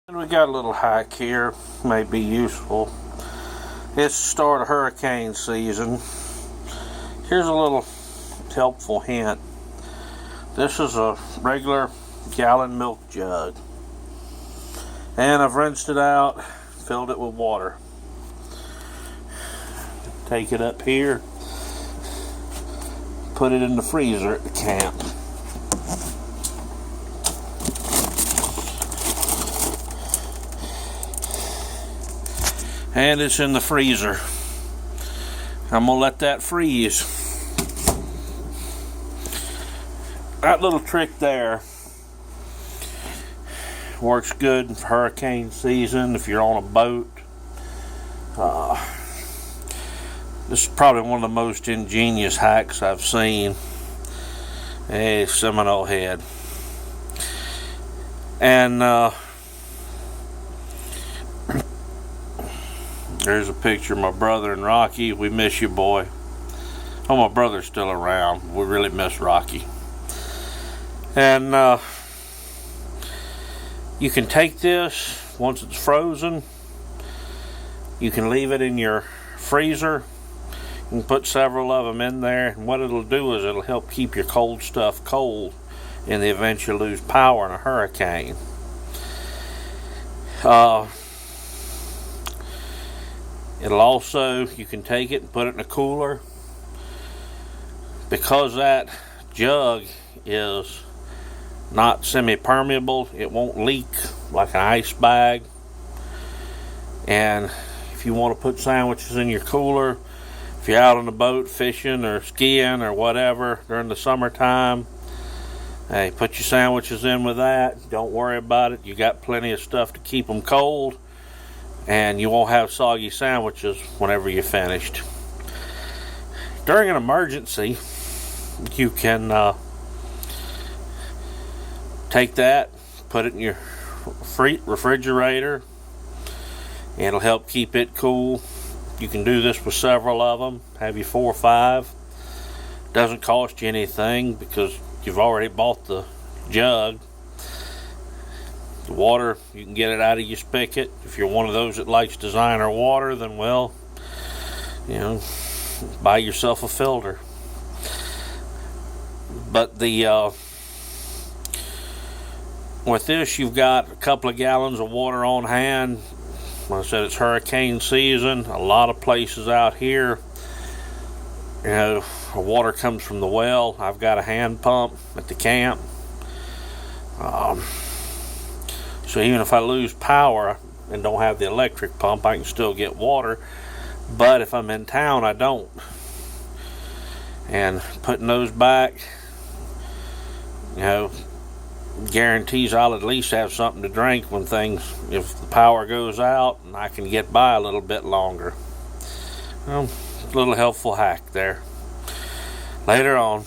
And we got a little hack here, may be useful. It's the start of hurricane season. Here's a little helpful hint. This is a regular gallon milk jug. And I've rinsed it out, filled it with water. Take it up here, put it in the freezer at the camp. And it's in the freezer. I'm gonna let that freeze. That little trick there works good for hurricane season if you're on a boat. This is probably one of the most ingenious hacks I've seen. Hey, Seminole head. And there's a picture of my brother and Rocky. We miss you, boy. Oh, my brother's still around. We really miss Rocky. And you can take this once it's frozen. You can leave it in your freezer. You can put several of them in there. And what it'll do is it'll help keep your cold stuff cold in the event you lose power in a hurricane. It'll also, you can take it and put it in a cooler. Because that jug is not semi-permeable, it won't leak like an ice bag. And if you want to put sandwiches in your cooler, if you're out on the boat fishing or skiing or whatever during the summertime, hey, put your sandwiches in with that. Don't worry about it. You got plenty of stuff to keep them cold. And you won't have soggy sandwiches whenever you're finished. During an emergency, you can take that, put it in your refrigerator. It'll help keep it cool. You can do this with several of them. Have you 4 or 5. Doesn't cost you anything because you've already bought the jug. The water, you can get it out of your spigot. If you're one of those that likes designer water, then well, buy yourself a filter. But with this, you've got a couple of gallons of water on hand. Like I said, it's hurricane season. A lot of places out here, the water comes from the well. I've got a hand pump at the camp. So even if I lose power and don't have the electric pump, I can still get water. But if I'm in town, I don't. And putting those back, guarantees I'll at least have something to drink when if the power goes out, and I can get by a little bit longer. A little helpful hack there. Later on.